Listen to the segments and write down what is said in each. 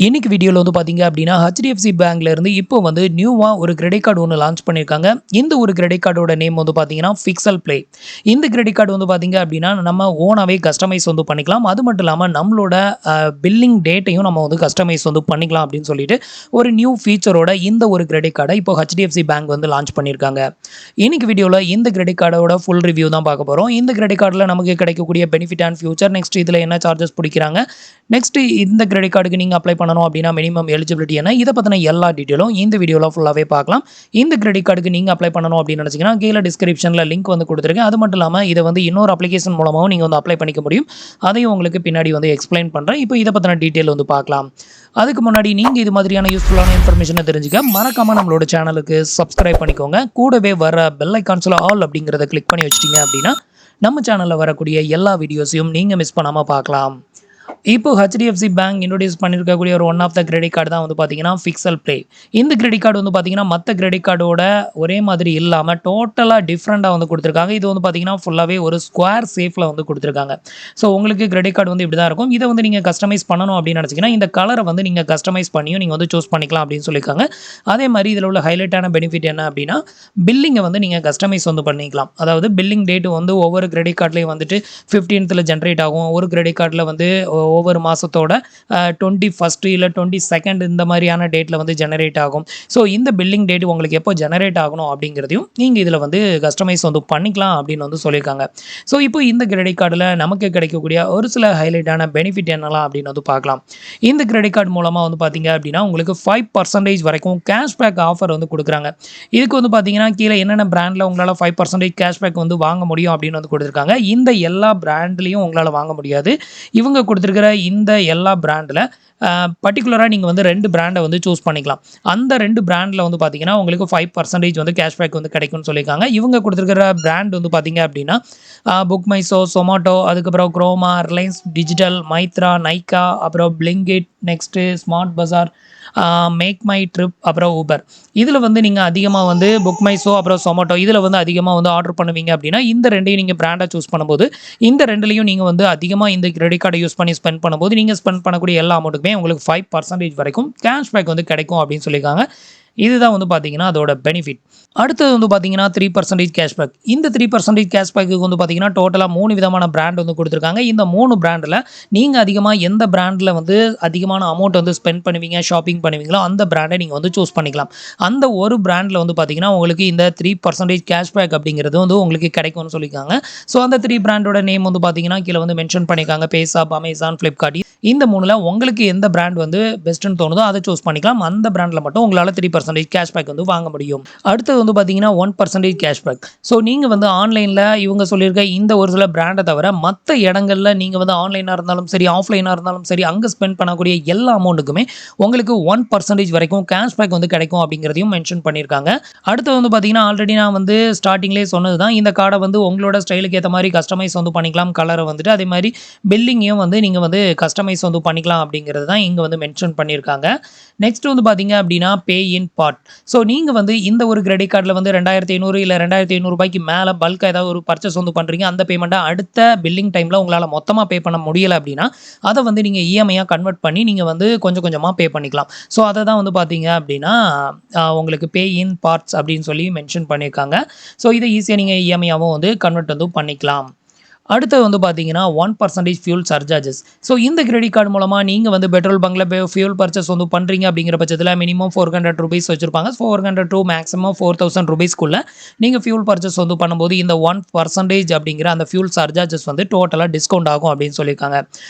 இன்னைக்கு வீடியோல வந்து பாத்தீங்க அப்படின்னா HDFC பேங்க்ல இருந்து இப்போ வந்து நியூவா ஒரு கிரெடிட் கார்டு ஒன்று லான்ச் பண்ணியிருக்காங்க. இந்த ஒரு கிரெடிட் கார்டோட நேம் வந்து பாத்தீங்கன்னா பிக்சல் ப்ளே. இந்த கிரெடிட் கார்டு வந்து பாத்தீங்க அப்படின்னா நம்ம ஓனாவே கஸ்டமைஸ் வந்து பண்ணிக்கலாம். அது மட்டும் இல்லாம நம்மளோட பில்லிங் டேட்டையும் நம்ம வந்து கஸ்டமைஸ் வந்து பண்ணிக்கலாம் அப்படின்னு சொல்லிட்டு ஒரு நியூ ஃபீச்சரோட இந்த ஒரு கிரெடிட் கார்டை இப்போ HDFC பேங்க் வந்து லான்ச் பண்ணியிருக்காங்க. இன்னைக்கு வீடியோல இந்த கிரெடிட் கார்டோட ஃபுல் ரிவ்யூ தான் பார்க்க போறோம். இந்த கிரெடிட் கார்டில் நமக்கு கிடைக்கக்கூடிய பெனிஃபிட் அண்ட் ஃபியூச்சர், நெக்ஸ்ட் இதில் என்ன சார்ஜஸ் பிடிக்கிறாங்க, நெக்ஸ்ட் இந்த கிரெடிட் கார்டுக்கு நீங்கள் அப்ளை பண்ணணும் அப்படின்னா மினிமம் எலிஜிபிலிட்டி என்ன, இதை பற்றின எல்லா டீட்டெயிலும் இந்த வீடியோவில் ஃபுல்லாகவே பார்க்கலாம். இந்த கிரெடிட் கார்டுக்கு நீங்கள் அப்ளை பண்ணணும் அப்படின்னு நினச்சிங்கன்னா கீழே டிஸ்கிரிப்ஷனில் லிங்க் வந்து கொடுத்துருக்கேன். அது மட்டும் இல்லாமல் இதை வந்து இன்னொரு அப்ளிகேஷன் மூலமாகவும் நீங்கள் வந்து அப்ளை பண்ணிக்க முடியும். அதையும் உங்களுக்கு பின்னாடி வந்து எக்ஸ்பிளைன் பண்ணுறேன். இப்போ இதை பற்றின டீட்டெயில் வந்து பார்க்கலாம். அதுக்கு முன்னாடி நீங்கள் இது மாதிரியான யூஸ்ஃபுல்லான இன்ஃபர்மேஷனை தெரிஞ்சுக்க மறக்காமல் நம்மளோட சேனலுக்கு சப்ஸ்கிரைப் பண்ணிக்கோங்க. கூடவே வர பெல் ஐகான்ஸில் ஆல் அப்படிங்கிறத கிளிக் பண்ணி வச்சிட்டிங்க அப்படின்னா நம்ம சேனலில் வரக்கூடிய எல்லா வீடியோஸையும் நீங்கள் மிஸ் பண்ணாமல் பார்க்கலாம். இப்போ HDFC பேங்க் இன்ட்ரோடியூஸ் பண்ணியிருக்கக்கூடிய ஒரு one of the credit card தான் வந்து பார்த்தீங்கன்னா பிக்சல் ப்ளே. இந்த கிரெடிட் கார்டு வந்து பார்த்தீங்கன்னா மற்ற கிரெடிட் கார்டோட ஒரே மாதிரி இல்லாமல் டோட்டலாக டிஃப்ரெண்ட்டாக வந்து கொடுத்துருக்காங்க. இது வந்து பார்த்தீங்கன்னா ஃபுல்லாகவே ஒரு ஸ்கொயர் ஷேப்பில் வந்து கொடுத்துருக்காங்க. ஸோ உங்களுக்கு கிரெடிட் கார்டு வந்து இப்படி தான் இருக்கும். இதை வந்து நீங்கள் கஸ்டமைஸ் பண்ணணும் அப்படின்னு நினச்சிங்கன்னா இந்த கலரை வந்து நீங்கள் கஸ்டமைஸ் பண்ணியும் நீங்கள் வந்து சூஸ் பண்ணிக்கலாம் அப்படின்னு சொல்லியிருக்காங்க. அதே மாதிரி இதில் உள்ள ஹைலைட்டான பெனிஃபிட் என்ன அப்படின்னா பில்லிங்கை வந்து நீங்கள் கஸ்டமைஸ் வந்து பண்ணிக்கலாம். அதாவது பில்லிங் டேட் வந்து ஒவ்வொரு கிரெடிட் கார்ட்லேயும் வந்துட்டு 15th ஜென்ரேட் ஆகும். ஒரு கிரெடிட் கார்டில் வந்து ஒவ்வொரு மாதத்தோட 21 இல்லை 22 இந்த மாதிரியான டேட்டில் வந்து ஜெனரேட் ஆகும். ஸோ இந்த பில்லிங் டேட் உங்களுக்கு எப்போ ஜெனரேட் ஆகணும் அப்படிங்கிறதையும் நீங்கள் இதில் வந்து கஸ்டமைஸ் வந்து பண்ணிக்கலாம் அப்படின்னு வந்து சொல்லியிருக்காங்க. ஸோ இப்போ இந்த கிரெடிட் கார்டில் நமக்கு கிடைக்கக்கூடிய ஒரு சில ஹைலைட்டான பெனிஃபிட் என்னலாம் அப்படின்னு வந்து பார்க்கலாம். இந்த கிரெடிட் கார்டு மூலமாக வந்து பார்த்தீங்க அப்படின்னா உங்களுக்கு 5% வரைக்கும் கேஷ்பேக் ஆஃபர் வந்து கொடுக்குறாங்க. இதுக்கு வந்து பார்த்தீங்கன்னா கீழே என்னென்ன பிராண்டில் உங்களால் 5% கேஷ்பேக் வந்து வாங்க முடியும் அப்படின்னு வந்து கொடுத்துருக்காங்க. இந்த எல்லா பிராண்ட்லேயும் உங்களால் வாங்க முடியாது. இவங்க கொடுத்துருக்கிற இந்த எல்லா பிராண்டில் பர்டிகுலராக நீங்கள் வந்து 2 பிராண்டை வந்து சூஸ் பண்ணிக்கலாம். அந்த 2 பிராண்டில் வந்து பார்த்தீங்கன்னா உங்களுக்கு 5% வந்து கேஷ்பேக் வந்து கிடைக்கும்னு சொல்லியிருக்காங்க. இவங்க கொடுத்துருக்கிற பிராண்ட் வந்து பார்த்தீங்க அப்படின்னா புக் மை ஷோ, சொமாட்டோ, அதுக்கப்புறம் Croma, Reliance Digital, Myntra, Nykaa, அப்புறம் Blinkit, next Smart Bazaar, Make My Trip, அப்புறம் ஊபர். இதில் வந்து நீங்கள் அதிகமாக வந்து புக் மை ஷோ அப்புறம் சொமாட்டோ இதில் வந்து அதிகமாக வந்து ஆர்டர் பண்ணுவீங்க அப்படின்னா இந்த ரெண்டையும் நீங்கள் பிராண்டாக சூஸ் பண்ணும்போது இந்த ரெண்டுலையும் நீங்கள் வந்து அதிகமாக இந்த கிரெடிட் கார்டை யூஸ் பண்ணி ஸ்பெண்ட் பண்ணும்போது நீங்கள் ஸ்பெண்ட் பண்ணக்கூடிய எல்லா அமௌண்ட்டுக்குமே உங்களுக்கு 5% வரைக்கும் கேஷ்பேக் வந்து கிடைக்கும் அப்படின்னு சொல்லியிருக்காங்க. இதுதான் வந்து பார்த்தீங்கன்னா அதோட பெனிஃபிட். அடுத்தது வந்து பார்த்தீங்கன்னா 3% கேஷ்பேக். இந்த 3% கேஷ்பேக்கு வந்து பார்த்தீங்கன்னா டோட்டலாக 3 விதமான பிராண்ட் வந்து கொடுத்துருக்காங்க. இந்த 3 பிராண்டில் நீங்கள் அதிகமாக எந்த பிராண்டில் வந்து அதிகமான அமௌண்ட் வந்து ஸ்பெண்ட் பண்ணுவீங்க, ஷாப்பிங் பண்ணுவீங்களோ அந்த பிராண்டை நீங்கள் வந்து சூஸ் பண்ணிக்கலாம். அந்த ஒரு பிராண்டில் வந்து பார்த்தீங்கன்னா உங்களுக்கு இந்த 3% கேஷ்பேக் அப்படிங்கிறது வந்து உங்களுக்கு கிடைக்கும்னு சொல்லியிருக்காங்க. ஸோ அந்த 3 பிராண்டோட நேம் வந்து பார்த்தீங்கன்னா கீழே வந்து மென்ஷன் பண்ணியிருக்காங்க. PayZapp, Amazon, Flipkart. இந்த 3ல் உங்களுக்கு எந்த பிராண்ட் வந்து பெஸ்ட்டுன்னு தோணுதோ அதை சூஸ் பண்ணிக்கலாம். அந்த பிராண்டில் மட்டும் உங்களால் 3% கேஷ்பேக் வந்து வாங்க முடியும். அடுத்தது வந்து பார்த்தீங்கன்னா 1% கேஷ்பேக். ஸோ நீங்கள் வந்து ஆன்லைனில் இவங்க சொல்லியிருக்க இந்த ஒரு சில பிராண்டை தவிர மற்ற இடங்களில் நீங்கள் வந்து ஆன்லைனாக இருந்தாலும் சரி, ஆஃப்லைனாக இருந்தாலும் சரி, அங்கே ஸ்பெண்ட் பண்ணக்கூடிய எல்லா அமௌண்ட்டுக்குமே உங்களுக்கு 1% வரைக்கும் கேஷ்பேக் வந்து கிடைக்கும் அப்படிங்கிறதையும் மென்ஷன் பண்ணியிருக்காங்க. அடுத்து வந்து பார்த்தீங்கன்னா ஆல்ரெடி நான் வந்து ஸ்டார்டிங்லேயே சொன்னது தான், இந்த கார்டை வந்து உங்களோட ஸ்டைலுக்கு ஏற்ற மாதிரி கஸ்டமைஸ் வந்து பண்ணிக்கலாம். கலரை வந்துட்டு அதே மாதிரி பில்லிங்கையும் வந்து நீங்கள் வந்து கஸ்டமைஸ் வந்து பண்ணிக்கலாம் அப்படிங்கிறது தான் இங்கே வந்து மென்ஷன் பண்ணியிருக்காங்க. நெக்ஸ்ட் வந்து பார்த்தீங்க அப்படின்னா பே இன் பார்ட். ஸோ நீங்கள் வந்து இந்த ஒரு கிரெடிட் கார்டில் வந்து 2500 இல்லை 2500 ரூபாய்க்கு மேலே பல்காக ஏதாவது ஒரு பர்ச்சேஸ் வந்து பண்ணுறீங்க. அந்த பேமெண்ட்டை அடுத்த பில்லிங் டைமில் உங்களால் மொத்தமாக பே பண்ண முடியலை அப்படின்னா அதை வந்து நீங்கள் இஎம்ஐயாக கன்வெர்ட் பண்ணி நீங்கள் வந்து கொஞ்சம் கொஞ்சமாக பே பண்ணிக்கலாம். ஸோ அதை தான் வந்து பார்த்தீங்க அப்படின்னா உங்களுக்கு பே இன் பார்ட்ஸ் அப்படின்னு சொல்லி மென்ஷன் பண்ணியிருக்காங்க. ஸோ இதை ஈஸியாக நீங்கள் இஎம்ஐயாகவும் வந்து கன்வெர்ட் வந்து பண்ணிக்கலாம். அடுத்து வந்து பார்த்தீங்கன்னா 1% ஃபியூல் சர்ஜார்ஜஸ். ஸோ இந்த கிரெடிட் கார்டு மூலமாக நீங்கள் வந்து பெட்ரோல் பங்கில் ஃபியூல் பர்ச்சேஸ் வந்து பண்ணுறீங்க அப்படிங்கிற பட்சத்தில் மினிமம் 400 ரூபீஸ் வச்சுருப்பாங்க. 400 to மேக்ஸிமம் 4000 ரூபீஸ்க்குள்ளே நீங்கள் ஃபியூல் பர்ச்சேஸ் வந்து பண்ணும்போது இந்த 1% அப்படிங்கிற அந்த ஃபியூல் சர்ஜார்ஜஸ் வந்து டோட்டலாக டிஸ்கவுண்ட் ஆகும் அப்படின்னு சொல்லியிருக்காங்க.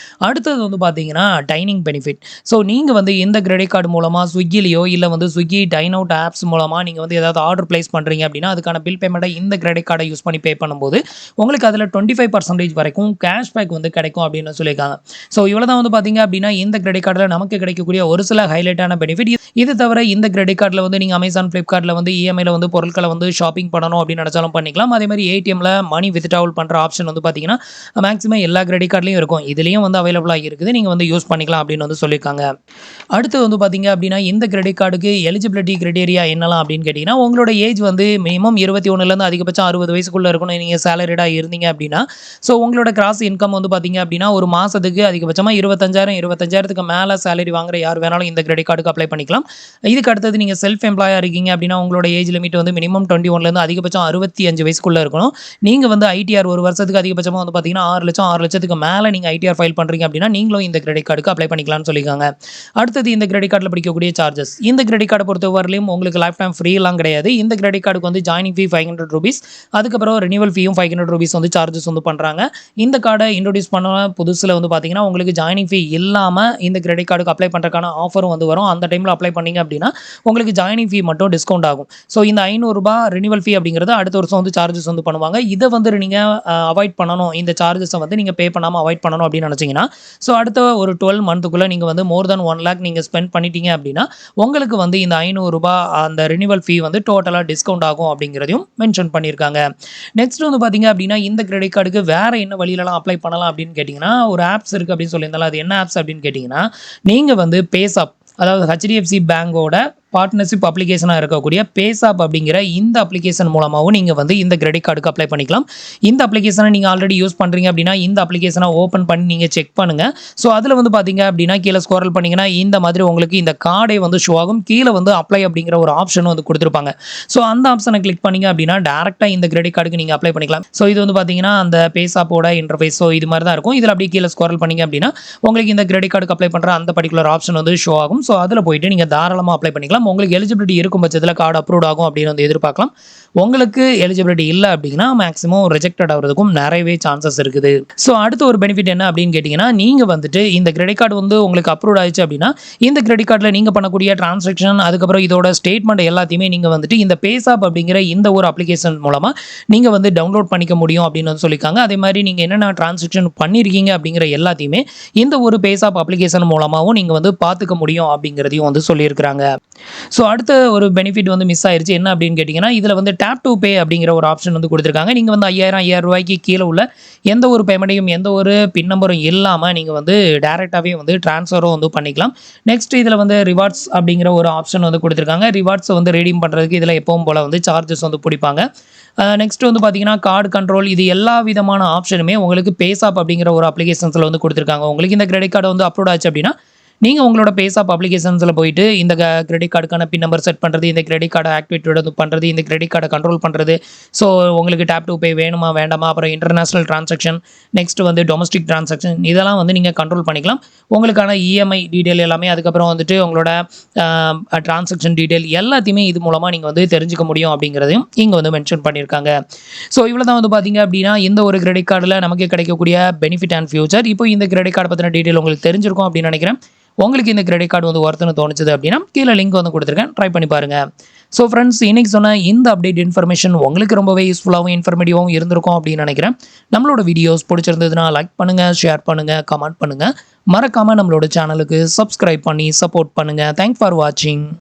அடுத்தது வந்து பார்த்தீங்கன்னா டைனிங் பெனிஃபிட். ஸோ நீங்கள் வந்து இந்த கிரெடிட் கார்டு மூலமாக ஸ்விக்கிலேயோ இல்லை வந்து ஸ்விக்கி டைன் அவுட் ஆப்ஸ் மூலமாக நீங்கள் வந்து ஏதாவது ஆர்டர் ப்ளேஸ் பண்ணுறீங்க அப்படின்னா அதுக்கான பில் பேமெண்ட்டை இந்த கிரெடிட் கார்டை யூஸ் பண்ணி பே பண்ணும்போது உங்களுக்கு அதில் 25% வரைக்கும் கேஷ்பேக் வந்து கிடைக்கும் அப்படின்னு சொல்லியிருக்காங்க. ஸோ இவ்வளோ தான் வந்து பார்த்தீங்க அப்படின்னா இந்த கிரெடிட் கார்டில் நமக்கு கிடைக்கக்கூடிய ஒரு சில ஹைலைட்டான பெனிஃபிட். இது தவிர இந்த கிரெடிட் கார்டில் வந்து நீங்கள் அமேசான், ஃப்ளிப்கார்ட்டில் வந்து இஎம்ஐயில் வந்து பொருட்களை வந்து ஷாப்பிங் பண்ணணும் அப்படின்னு நினச்சாலும் பண்ணிக்கலாம். அதே மாதிரி ஏடிஎம்மில் மணி வித்ட்ராவல் பண்ணுற ஆப்ஷன் வந்து பார்த்தீங்கன்னா மேக்ஸிமம் எல்லா கிரெடிட் கார்ட்லையும் இருக்கும். இதுலேயும் வந்து அவைலபிளாக இருக்குது. நீங்கள் வந்து யூஸ் பண்ணிக்கலாம் அப்படின்னு வந்து சொல்லியிருக்காங்க. அடுத்து வந்து பார்த்தீங்க அப்படின்னா இந்த கிரெடிட் கார்டுக்கு எலிஜிபிலிட்டி கிரைட்டீரியா என்னலாம் அப்படின்னு கேட்டிங்கன்னா உங்களோட ஏஜ் வந்து மினிமம் 21லேருந்து அதிகபட்சம் 60 வயசுக்குள்ளே இருக்கணும். நீங்கள் சேலரிடாக இருந்தீங்க அப்படின்னா ஸோ உங்களோட கிராஸ் இன்கம் வந்து பார்த்தீங்க அப்படின்னா ஒரு மாதத்துக்கு அதிகபட்சமாக 25,000 மேலே சேலரி வாங்குற யார் வேணாலும் இந்த கிரெடிட் கார்டுக்கு அப்ளை பண்ணிக்கலாம். இதுக்கு அடுத்தது நீங்கள் செல்ஃப் எம்ப்ளாயாக இருக்கீங்க அப்படின்னா உங்களோட ஏஜ் லிமிட் வந்து மினிமம் 21லேருந்து அதிகபட்சம் 65 வயசுக்குள்ளே இருக்கணும். நீங்கள் வந்து ஐடிஆர் ஒரு வருஷத்துக்கு அதிகபட்சமாக வந்து பார்த்தீங்கன்னா 6 லட்சம் 6 லட்சத்துக்கு மேலே நீங்கள் ஐடிஆர் ஃபைல் பண்ணுறீங்க அப்படின்னா நீங்களும் இந்த கிரெடிட் கார்டுக்கு அப்ளை பண்ணிக்கலாம்னு சொல்லியிருக்காங்க. அடுத்தது இந்த கிரெடிட் கார்டில் பிடிக்கக்கூடிய சார்ஜஸ். இந்த கிரெடிட் கார்டை பொறுத்தவரையிலும் உங்களுக்கு லைஃப் டைம் ஃப்ரீலாம் கிடையாது. இந்த கிரெடிட் கார்டுக்கு வந்து ஜாயினிங் ஃபீ ₹500, அதுக்கப்புறம் ரினிவல் ஃபீயும் ₹500 வந்து சார்ஜஸ் வந்து பண்ணுறாங்க. இந்த கார்டை இன்ட்ரோடியூஸ் பண்ண புதுசில் வந்து பார்த்தீங்கன்னா உங்களுக்கு ஜாயினிங் ஃபீ இல்லாமல் இந்த கிரெடிட் கார்டுக்கு அப்ளை பண்ணுறதுக்கான ஆஃபரும் வந்து வரும். அந்த டைமில் அப்ளை பண்ணிங்க அப்படின்னா உங்களுக்கு ஜாயினிங் ஃபீ மட்டும் டிஸ்கவுண்ட் ஆகும். ஸோ இந்த ₹500 ரினிவல் ஃபீ அப்படிங்கிறது அடுத்த வருஷம் வந்து சார்ஜஸ் வந்து பண்ணுவாங்க. இதை வந்து நீங்கள் அவாய்ட் பண்ணணும், இந்த சார்ஜஸை வந்து நீங்கள் பே பண்ணாமல் அவாய்ட் பண்ணணும் அப்படின்னு நினச்சிங்கன்னா ஸோ அடுத்த ஒரு 12 மந்த்துக்குள்ளே நீங்கள் வந்து மோர் தென் 1 லேக் நீங்கள் ஸ்பெண்ட் பண்ணிட்டீங்க அப்படின்னா உங்களுக்கு வந்து இந்த ₹500 அந்த ரினிவல் ஃபீ வந்து டோட்டலாக டிஸ்கவுண்ட் ஆகும் அப்படிங்கிறதையும் மென்ஷன் பண்ணியிருக்காங்க. நெக்ஸ்ட் வந்து பார்த்தீங்க அப்படின்னா இந்த கிரெடிட் கார்டுக்கு வேறு என்ன வழியிலலாம் அப்ளை பண்ணலாம் அப்படின்னு கேட்டிங்கன்னா ஒரு ஆப்ஸ் இருக்குது அப்படின்னு சொல்லியிருந்தாலும் அது என்ன ஆப்ஸ் அப்படின்னு கேட்டிங்கன்னா நீங்கள் வந்து பேசாப், அதாவது HDFC பேங்கோட பார்ட்னர்ஷிப் அப்ளிகேஷனாக இருக்கக்கூடிய பேசாப் அப்படிங்கிற இந்த அப்ளிகேஷன் மூலமாகவும் நீங்கள் வந்து இந்த கிரெடிட் கார்டுக்கு அப்ளை பண்ணிக்கலாம். இந்த அப்ளிகேஷனை நீங்கள் ஆல்ரெடி யூஸ் பண்ணுறீங்க அப்படின்னா இந்த அப்ளிகேஷனை ஓப்பன் பண்ணி நீங்கள் செக் பண்ணுங்கள். ஸோ அதில் வந்து பார்த்தீங்க அப்படின்னா கீழே ஸ்க்ரோல் பண்ணிங்கன்னா இந்த மாதிரி உங்களுக்கு இந்த கார்டே வந்து ஷோ ஆகும். கீழே வந்து அப்ளை அப்படிங்கிற ஒரு ஆப்ஷனும் வந்து கொடுத்துருப்பாங்க. ஸோ அந்த ஆப்ஷனை கிளிக் பண்ணிங்க அப்படின்னா டேரெக்டாக இந்த கிரெடிட் கார்டுக்கு நீங்கள் அப்ளை பண்ணிக்கலாம். ஸோ இது வந்து பார்த்தீங்கன்னா அந்த பேசாப்போட இன்டர்ஃபேஸ். ஸோ இது மாதிரி தான் இருக்கும். இதில் அப்படியே கீழே ஸ்க்ரோல் பண்ணிங்க அப்படின்னா உங்களுக்கு இந்த கிரெடிட் கார்டுக்கு அப்ளை பண்ணுற அந்த பர்டிகுலர் ஆப்ஷன் வந்து ஷோ ஆகும். ஸோ அதில் போயிட்டு நீங்கள் தாராளமாக அப்ளை பண்ணிக்கலாம். உங்களுக்கு எலிஜிபிலிட்டி இருக்கும் பட்சத்தில் கார்டு அப்ரூவ் ஆகும் அப்படின்னு வந்து எதிர்பார்க்கலாம். உங்களுக்கு எலிஜிபிலிட்டி இல்லை அப்படின்னா மேக்ஸிமம் ரிஜெக்டட் ஆகிறதுக்கும் நிறையவே சான்சஸ் இருக்குது. ஸோ அடுத்த ஒரு பெனிஃபிட் என்ன அப்படின்னு கேட்டிங்கன்னா நீங்கள் வந்துட்டு இந்த கிரெடிட் கார்டு வந்து உங்களுக்கு அப்ரூவ் ஆயிடுச்சு அப்படின்னா இந்த கிரெடிட் கார்டில் நீங்கள் பண்ணக்கூடிய டிரான்சாக்ஷன் அதுக்கப்புறம் இதோட ஸ்டேட்மெண்ட் எல்லாத்தையுமே நீங்கள் வந்துட்டு இந்த பேசாப் அப்படிங்கிற இந்த ஒரு அப்ளிகேஷன் மூலமாக நீங்கள் வந்து டவுன்லோட் பண்ணிக்க முடியும் அப்படின்னு வந்து சொல்லியிருக்காங்க. அதே மாதிரி நீங்கள் என்னென்ன டிரான்சாக்ஷன் பண்ணியிருக்கீங்க அப்படிங்கிற எல்லாத்தையுமே இந்த ஒரு பேசாப் அப்ளிகேஷன் மூலமாகவும் நீங்கள் வந்து பார்த்துக்க முடியும் அப்படிங்கிறதையும் வந்து சொல்லியிருக்கிறாங்க. ஸோ அடுத்த ஒரு பெனிஃபிட் வந்து மிஸ் ஆயிருச்சு. என்ன அப்படின்னு கேட்டிங்கன்னா இதில் வந்து டேப் டு பே அப்படிங்கிற ஒரு ஆப்ஷன் வந்து கொடுத்துருக்காங்க. நீங்கள் வந்து 5000 ரூபாய்க்கு கீழே உள்ள எந்த ஒரு பேமெண்ட்டையும் எந்த ஒரு பின் நம்பரும் இல்லாமல் நீங்கள் வந்து டேரெக்டாகவே வந்து ட்ரான்ஸ்ஃபரும் வந்து பண்ணிக்கலாம். நெக்ஸ்ட் இதில் வந்து ரிவார்ட்ஸ் அப்படிங்கிற ஒரு ஆப்ஷன் வந்து கொடுத்துருக்காங்க. ரிவார்ட்ஸை வந்து ரெடீம் பண்ணுறதுக்கு இதில் எப்பவும் போல் வந்து சார்ஜஸ் வந்து பிடிப்பாங்க. நெக்ஸ்ட் வந்து பார்த்தீங்கன்னா கார்டு கண்ட்ரோல், இது எல்லா விதமான ஆப்ஷனுமே உங்களுக்கு பேசாப் அப்படிங்கிற ஒரு அப்ளிகேஷன்ஸில் வந்து கொடுத்துருக்காங்க. உங்களுக்கு இந்த கிரெடிட் கார்டு வந்து அப்ரூவ் ஆச்சு அப்படின்னா நீங்கள் உங்களோட பேசாப் அப்ளிகேஷன்ஸில் போயிட்டு இந்த கிரெடிட் கார்டுக்கான பின் நம்பர் செட் பண்ணுறது, இந்த கிரெடிட் கார்டை ஆக்டிவேட் பண்ணுறது, இந்த கிரெடிட் கார்டை கண்ட்ரோல் பண்ணுறது. ஸோ உங்களுக்கு டேப் டு பே வேணுமா வேண்டாமா, அப்புறம் இன்டர்நேஷனல் டிரான்சாக்ஷன், நெக்ஸ்ட் வந்து டொமஸ்டிக் டிரான்சாக்ஷன், இதெல்லாம் வந்து நீங்கள் கண்ட்ரோல் பண்ணிக்கலாம். உங்களுக்கான இஎம்ஐ டீட்டெயில் எல்லாமே, அதுக்கப்புறம் வந்துட்டு உங்களோட டிரான்சாக்ஷன் டீட்டெயில் எல்லாத்தையுமே இது மூலமாக நீங்கள் வந்து தெரிஞ்சுக்க முடியும் அப்படிங்கிறதையும் இங்கே வந்து மென்ஷன் பண்ணியிருக்காங்க. ஸோ இவ்வளோ தான் வந்து பார்த்தீங்க அப்படின்னா இந்த ஒரு கிரெடிட் கார்டில் நமக்கு கிடைக்கக்கூடிய பெனிஃபிட் அண்ட் ஃபியூச்சர். இப்போ இந்த கிரெடிட் கார்டை பற்றின டீட்டெயில் உங்களுக்கு தெரிஞ்சிருக்கும் அப்படின்னு நினைக்கிறேன். உங்களுக்கு இந்த கிரெடிட் கார்டு வந்து ஒர்த்துன்னு தோணுச்சுது அப்படின்னா கீழே லிங்க் வந்து கொடுத்துருக்கேன், ட்ரை பண்ணி பாருங்கள். ஸோ ஃப்ரெண்ட்ஸ், இன்றைக்கி சொன்ன இந்த அப்டேட் இன்ஃபர்மேஷன் உங்களுக்கு ரொம்பவே யூஸ்ஃபுல்லாகவும் இன்ஃபர்மேட்டிவாகவும் இருந்திருக்கும் அப்படின்னு நினைக்கிறேன். நம்மளோட வீடியோஸ் பிடிச்சிருந்ததுன்னா லைக் பண்ணுங்கள், ஷேர் பண்ணுங்கள், கமெண்ட் பண்ணுங்கள். மறக்காமல் நம்மளோட சேனலுக்கு சப்ஸ்கிரைப் பண்ணி சப்போர்ட் பண்ணுங்கள். தேங்க்ஸ் ஃபார் வாட்சிங்.